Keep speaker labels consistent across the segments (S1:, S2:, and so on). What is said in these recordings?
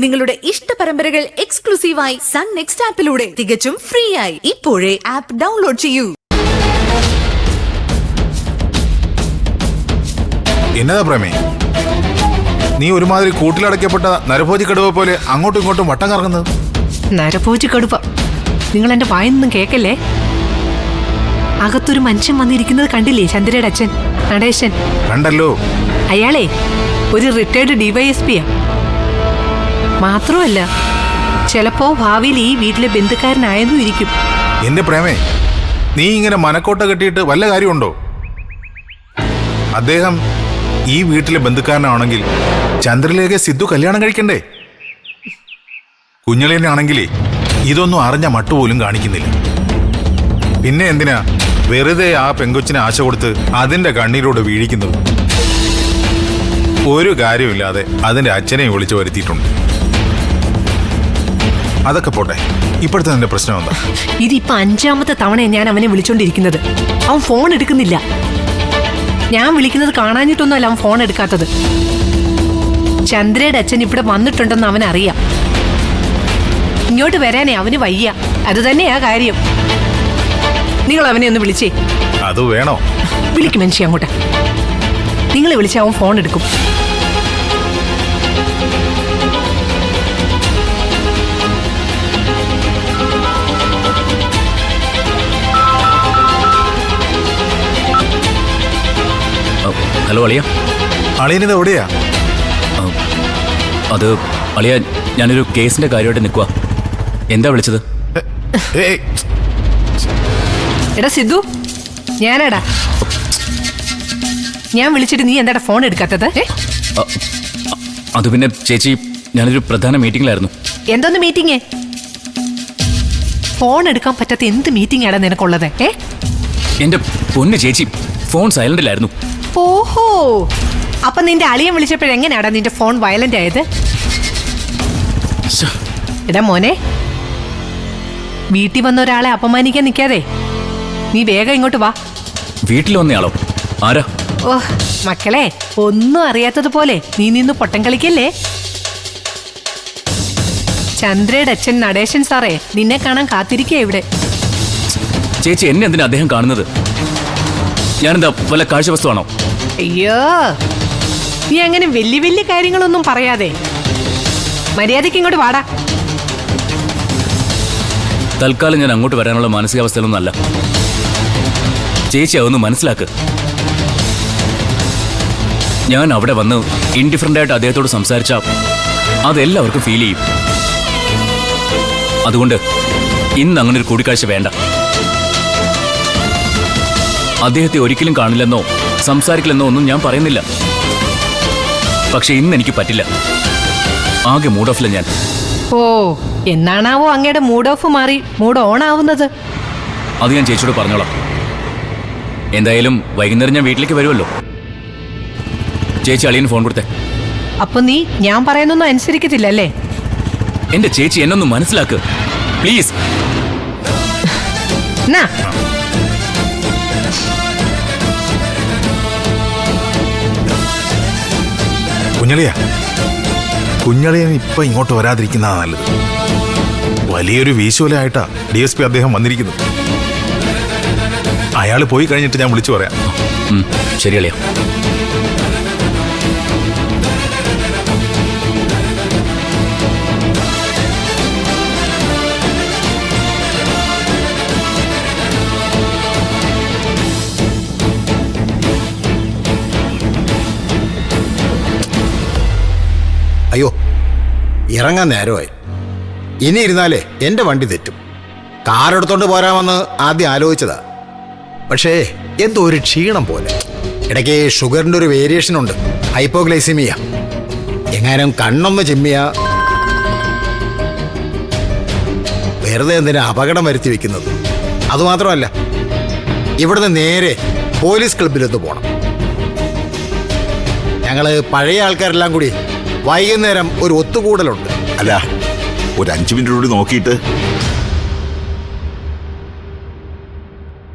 S1: നിങ്ങളുടെ ഇഷ്ട പരമ്പരകൾ എക്സ്ക്ലൂസീവായി സൺ നെക്സ്റ്റ് ആപ്പിലൂടെ തികച്ചും ഫ്രീ ആയി. ഇപ്പോഴേ ആപ്പ് ഡൗൺലോഡ് ചെയ്യൂ.
S2: എന്നതാ പ്രേമേ, നീ ഒരുമാതിരി കൂട്ടിലടയ്ക്കപ്പെട്ട നരഭോജി കടുവ പോലെ അങ്ങോട്ടും ഇങ്ങോട്ടും വട്ടം കറങ്ങുന്നത്?
S3: നരഭോജി കടുവ, നിങ്ങൾ എന്റെ വായൊന്നും കേക്കല്ലേ. അകത്തൊരു മനുഷ്യൻ വന്നിരിക്കുന്നത് കണ്ടില്ലേ? ചന്ദ്രയുടെ അച്ഛൻ നടേശൻ.
S2: കണ്ടല്ലോ.
S3: അയാളെ ഒരു റിട്ടയർഡ് ഡിവൈഎസ്പിയാ. മാത്രമല്ല, ചിലപ്പോ ഭാവിയിൽ ഈ വീട്ടിലെ ബന്ധുക്കാരനായതും ഇരിക്കും.
S2: എന്റെ പ്രേമേ, നീ ഇങ്ങനെ മനക്കോട്ട കെട്ടിയിട്ട് വല്ല കാര്യമുണ്ടോ? അദ്ദേഹം ഈ വീട്ടിലെ ബന്ധുക്കാരനാണെങ്കിൽ ചന്ദ്രലേഖ സിദ്ധു കല്യാണം കഴിക്കണ്ടേ? കുഞ്ഞളിയനാണെങ്കിലേ ഇതൊന്നും അറിഞ്ഞ മട്ടുപോലും കാണിക്കുന്നില്ല. പിന്നെ എന്തിനാ വെറുതെ ആ പെങ്കൊച്ചിനെ ആശ കൊടുത്ത് അതിന്റെ കണ്ണീരോട് വീഴിക്കുന്നത്? ഒരു കാര്യമില്ലാതെ അതിന്റെ അച്ഛനെയും വിളിച്ചു വരുത്തിയിട്ടുണ്ട്. അതൊക്കെ പോട്ടെ, ഇപ്പോഴത്തെ നിന്റെ പ്രശ്നം എന്താ?
S3: ഇതിപ്പോ 5ാമത്തെ തവണ ഞാൻ അവനെ വിളിച്ചോണ്ടിരിക്കുന്നത്. അവൻ ഫോൺ എടുക്കുന്നില്ല. ഞാൻ വിളിക്കുന്നത് കാണാഞ്ഞിട്ടൊന്നുമല്ല അവൻ ഫോൺ എടുക്കാത്തത്. ചന്ദ്രയുടെ അച്ഛൻ ഇവിടെ വന്നിട്ടുണ്ടെന്ന് അവനറിയാം. ഇങ്ങോട്ട് വരാനേ അവന് വയ്യ. അത് തന്നെയാ കാര്യം. നിങ്ങൾ അവനെ ഒന്ന് വിളിച്ചേ.
S2: അത് വേണോ?
S3: വിളിക്കും മനുഷ്യ അങ്ങോട്ട്. നിങ്ങളെ വിളിച്ച അവൻ ഫോൺ എടുക്കും.
S4: ഹലോ അളിയ.
S2: അളിയനിത് എവിടെയാ?
S4: അത് അളിയ, ഞാനൊരു കേസിന്റെ കാര്യമായിട്ട് നിൽക്കുക. എന്താ വിളിച്ചത്?
S3: എടാ സിദ്ധു, ഞാനാടാ. ഞാൻ വിളിച്ചിട്ട് നീ എന്താടാ ഫോൺ എടുക്കാത്തത്?
S4: അത് പിന്നെ ചേച്ചി, ഞാനൊരു പ്രധാന മീറ്റിംഗിലായിരുന്നു.
S3: എന്തോന്ന് മീറ്റിംഗ്? ഫോൺ എടുക്കാൻ പറ്റാത്ത എന്ത് മീറ്റിംഗ് ആടാ നിനക്കുള്ളത്?
S4: എന്റെ പൊന്ന് ചേച്ചി, ഫോൺ സൈലന്റിലായിരുന്നു.
S3: ഓഹോ, അപ്പൊ നിന്റെ അളിയൻ വിളിച്ചപ്പോഴെങ്ങനെയാടാ നിന്റെ ഫോൺ വയലന്റ് ആയത്? എടാ മോനെ, വീട്ടിൽ വന്ന ഒരാളെ അപമാനിക്കാൻ നിൽക്കാതെ നീ വേഗം ഇങ്ങോട്ട് വാ.
S4: വീട്ടിൽ വന്നയാളോ? ആരാ?
S3: ഓഹ് മക്കളെ, ഒന്നും അറിയാത്തതുപോലെ നീ നിന്ന് പൊട്ടം കളിക്കല്ലേ. ചന്ദ്രയുടെ അച്ഛൻ നടേശൻ സാറേ നിന്നെ കാണാൻ കാത്തിരിക്കുക ഇവിടെ.
S4: ചേച്ചി, എന്നെ എന്തിനാ അദ്ദേഹം കാണുന്നത്? ഞാനെന്താ വല്ല കാഴ്ച വസ്തുവാണോ?
S3: അയ്യോ, നീ അങ്ങനെ വലിയ വലിയ കാര്യങ്ങളൊന്നും പറയാതെ മര്യാദയ്ക്ക് ഇങ്ങോട്ട് വാടാ.
S4: തൽക്കാലം ഞാൻ അങ്ങോട്ട് വരാനുള്ള മാനസികാവസ്ഥയിലൊന്നും അല്ല. ചേച്ചി അതൊന്ന് മനസ്സിലാക്ക്. ഞാൻ അവിടെ വന്ന് ഇൻഡിഫറൻ്റ് ആയിട്ട് അദ്ദേഹത്തോട് സംസാരിച്ചാൽ അതെല്ലാവർക്കും ഫീൽ ചെയ്യും. അതുകൊണ്ട് ഇന്ന് അങ്ങനെ ഒരു കൂടിക്കാഴ്ച വേണ്ട. അദ്ദേഹത്തെ ഒരിക്കലും കാണില്ലെന്നോ സംസാരിക്കില്ലെന്നോ ഒന്നും ഞാൻ പറയുന്നില്ല. പക്ഷെ ഇന്ന് എനിക്ക് പറ്റില്ല. ആകെ മൂഡ് ഓഫില്ല ഞാൻ.
S3: ഓ, എന്നാണാവോ അങ്ങയുടെ മൂഡ് ഓഫ് മാറി മൂഡ് ഓൺ ആവുന്നത്?
S4: അത് ഞാൻ ചേച്ചിയോട് പറഞ്ഞോളാം. എന്തായാലും വൈകുന്നേരം ഞാൻ വീട്ടിലേക്ക് വരുമല്ലോ. ചേച്ചി അളിയന് ഫോൺ കൊടുത്തേ.
S3: അപ്പൊ നീ ഞാൻ പറയുന്നൊന്നും അനുസരിക്കത്തില്ല അല്ലേ?
S4: എന്റെ ചേച്ചി എന്നൊന്ന് മനസ്സിലാക്ക് പ്ലീസ്.
S2: കുഞ്ഞളിയൻ ഇപ്പൊ ഇങ്ങോട്ട് വരാതിരിക്കുന്നതാ നല്ലത്. വലിയൊരു വീശുവലായിട്ടാ DSP അദ്ദേഹം വന്നിരിക്കുന്നത്. അയാൾ പോയി കഴിഞ്ഞിട്ട് ഞാൻ വിളിച്ചു പറയാം.
S4: ശരി അളിയ.
S5: അയ്യോ, ഇറങ്ങാൻ നേരമായി. ഇനി ഇരുന്നാലേ എൻ്റെ വണ്ടി തെറ്റും. കാറെടുത്തോണ്ട് പോരാമെന്ന് ആദ്യം ആലോചിച്ചതാ. പക്ഷേ എന്തോ ഒരു ക്ഷീണം പോലെ. ഇടയ്ക്ക് ഷുഗറിൻ്റെ ഒരു വേരിയേഷൻ ഉണ്ട്, ഹൈപ്പോഗ്ലൈസിമിയ. എങ്ങാനും കണ്ണൊന്ന് ചിമ്മിയ വെറുതെ എന്തിനാ അപകടം വരുത്തി വെക്കുന്നത്? അതുമാത്രമല്ല, ഇവിടുന്ന് നേരെ പോലീസ് ക്ലബിലൊന്ന് പോകണം. ഞങ്ങൾ പഴയ ആൾക്കാരെല്ലാം കൂടി വൈകുന്നേരം ഒരു ഒത്തുകൂടലുണ്ട്.
S6: അല്ല, ഒരു 5 മിനിറ്റ് കൂടി നോക്കിയിട്ട്.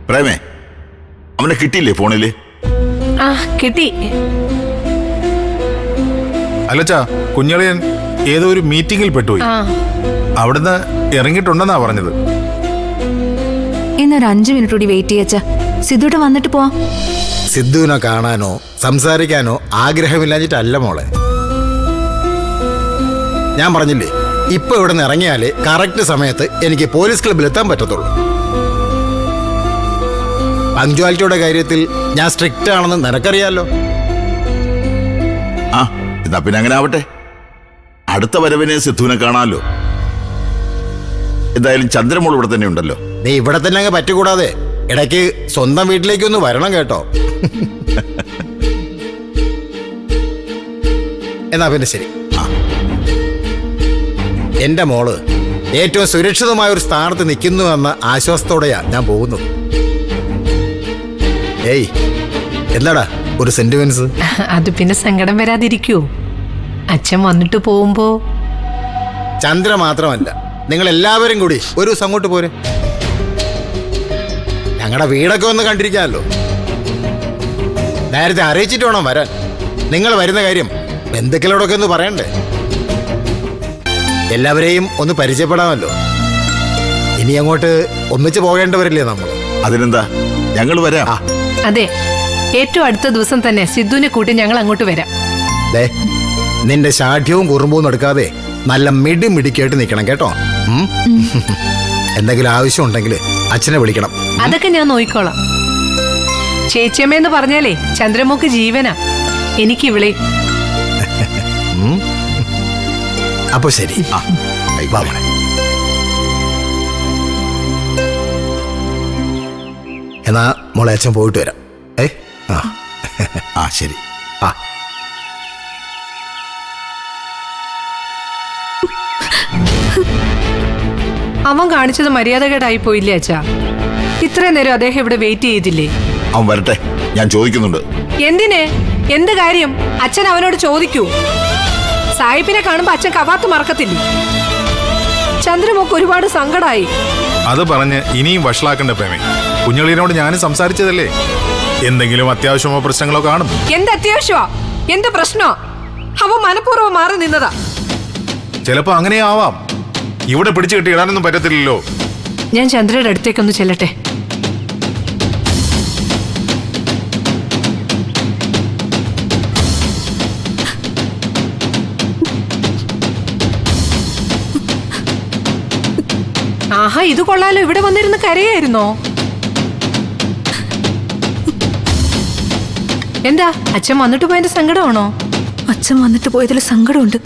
S6: പ്രേമേ, അവനെ കിട്ടിയില്ലേ ഫോണില്?
S3: ആ കിട്ടി.
S2: അല്ലച്ചാ, കുഞ്ഞളിയൻ ഏതോ ഒരു മീറ്റിംഗിൽ പെട്ടുപോയി.
S3: ആ
S2: അവിടുന്ന് ഇറങ്ങിയിട്ടുണ്ടെന്നാ പറഞ്ഞത്.
S7: ഇന്നൊരു 5 മിനിറ്റ് കൂടി വെയിറ്റ് ചെയ്യച്ച. സിദ്ധുട്ട് വന്നിട്ട് പോവാം.
S5: സിദ്ധുവിനെ കാണാനോ സംസാരിക്കാനോ ആഗ്രഹമില്ലാഞ്ഞിട്ടല്ല മോളെ. ഞാൻ പറഞ്ഞില്ലേ, ഇപ്പൊ ഇവിടെ നിന്ന് ഇറങ്ങിയാലേ കറക്റ്റ് സമയത്ത് എനിക്ക് പോലീസ് ക്ലബ്ബിൽ എത്താൻ പറ്റത്തുള്ളൂ. പങ്ക്ച്വാലിറ്റിയുടെ കാര്യത്തിൽ ഞാൻ സ്ട്രിക്റ്റ് ആണെന്ന് നിനക്കറിയാലോ.
S6: ആ എന്നാ പിന്നെ അങ്ങനെ ആവട്ടെ. അടുത്ത വരവിനെ സിദ്ധുവിനെ കാണാമല്ലോ. എന്തായാലും ചന്ദ്രമോൾ ഇവിടെ തന്നെ ഉണ്ടല്ലോ.
S5: നീ ഇവിടെ തന്നെ അങ്ങ് പറ്റിക്കൂടാതെ ഇടയ്ക്ക് സ്വന്തം വീട്ടിലേക്കൊന്ന് വരണം കേട്ടോ. എന്നാ പിന്നെ ശരി. എന്റെ മോള് ഏറ്റവും സുരക്ഷിതമായ ഒരു സ്ഥാനത്ത് നിൽക്കുന്നു എന്ന ആശ്വാസത്തോടെയാ ഞാൻ പോകുന്നത്. ഏയ് എന്താടാ ഒരു സെന്റിമെന്റ്സ്?
S3: അത് പിന്നെ സങ്കടം വരാതിരിക്കൂ. അച്ഛൻ വന്നിട്ട് പോകുമ്പോ
S5: ചന്ദ്ര മാത്രമല്ല, നിങ്ങൾ എല്ലാവരും കൂടി ഒരു ദിവസം അങ്ങോട്ട് പോരെ. ഞങ്ങളുടെ വീടൊക്കെ ഒന്ന് കണ്ടിരിക്കാമല്ലോ. നേരത്തെ അറിയിച്ചിട്ട് വേണം വരാൻ. നിങ്ങൾ വരുന്ന കാര്യം ബന്ധുക്കളോടൊക്കെ ഒന്ന് പറയണ്ടേ? എല്ലാവരെയും ഒന്ന് പരിചയപ്പെടാമല്ലോ. ഇനി അങ്ങോട്ട് ഒന്നിച്ച് പോകേണ്ടവരില്ലേ നമ്മൾ?
S6: അതിനെന്താ, ഞങ്ങൾ വരാം.
S3: അതെ, ഏറ്റവും അടുത്ത ദിവസം തന്നെ സിദ്ധുവിനെ കൂട്ടി ഞങ്ങൾ അങ്ങോട്ട് വരാം.
S5: ദേ, നിന്റെ ശാഠ്യവും കുറുമ്പവും എടുക്കാതെ നല്ല മിടിമിടിക്കായിട്ട് നിൽക്കണം കേട്ടോ. എന്തെങ്കിലും ആവശ്യം ഉണ്ടെങ്കിൽ അച്ഛനെ വിളിക്കണം.
S3: അതൊക്കെ ഞാൻ നോക്കിക്കോളാം. ചേച്ചിയമ്മയെന്ന് പറഞ്ഞാലേ ചന്ദ്രമോക്ക് ജീവനാ. എനിക്ക് ഇവിളെ.
S5: അപ്പൊ ശരി. വാ മോളെ. എന്നാ മോളെ അച്ഛൻ പോയിട്ട് വരാം.
S6: ആ ശരി.
S5: ആ
S3: അവൻ കാണിച്ചത് മര്യാദകേടായി പോയില്ലേ അച്ഛാ? ഇത്രയും നേരം അദ്ദേഹം ഇവിടെ വെയിറ്റ് ചെയ്തില്ലേ?
S6: അവൻ വരട്ടെ, ഞാൻ ചോദിക്കുന്നുണ്ട്.
S3: എന്തിനെ? എന്ത് കാര്യം? അച്ഛൻ അവനോട് ചോദിക്കൂ. സാഹിബിനെ കാണുമ്പോ അച്ഛൻ കവാത്ത് മറക്കത്തില്ലേ? ചന്ദ്രമോക്ക് ഒരുപാട് സങ്കടായി.
S2: അത് പറഞ്ഞ് ഇനിയും വഷളാക്കണ്ട പ്രേമേ. കുഞ്ഞുള്ളിനോട് ഞാനും സംസാരിച്ചതല്ലേ. എന്തെങ്കിലും അത്യാവശ്യമോ പ്രശ്നങ്ങളോ കാണും.
S3: എന്ത് അത്യാവശ്യമാ? എന്ത് പ്രശ്നോ? അവൻ മനഃപൂർവ്വം മാറി നിന്നതാ.
S2: ചിലപ്പോ അങ്ങനെ ആവാം. ഇവിടെ പിടിച്ചു കെട്ടി ഇടാനൊന്നും പറ്റത്തില്ലല്ലോ.
S3: ഞാൻ ചന്ദ്രയുടെ അടുത്തേക്കൊന്ന് ചെല്ലട്ടെ. ആഹാ, ഇത് കൊള്ളാലോ. ഇവിടെ വന്നിരുന്ന് കരയായിരുന്നോ? എന്താ, അച്ഛൻ വന്നിട്ട് പോയതിന്റെ സങ്കടമാണോ?
S7: അച്ഛൻ വന്നിട്ട് പോയതിൽ സങ്കടമുണ്ട്.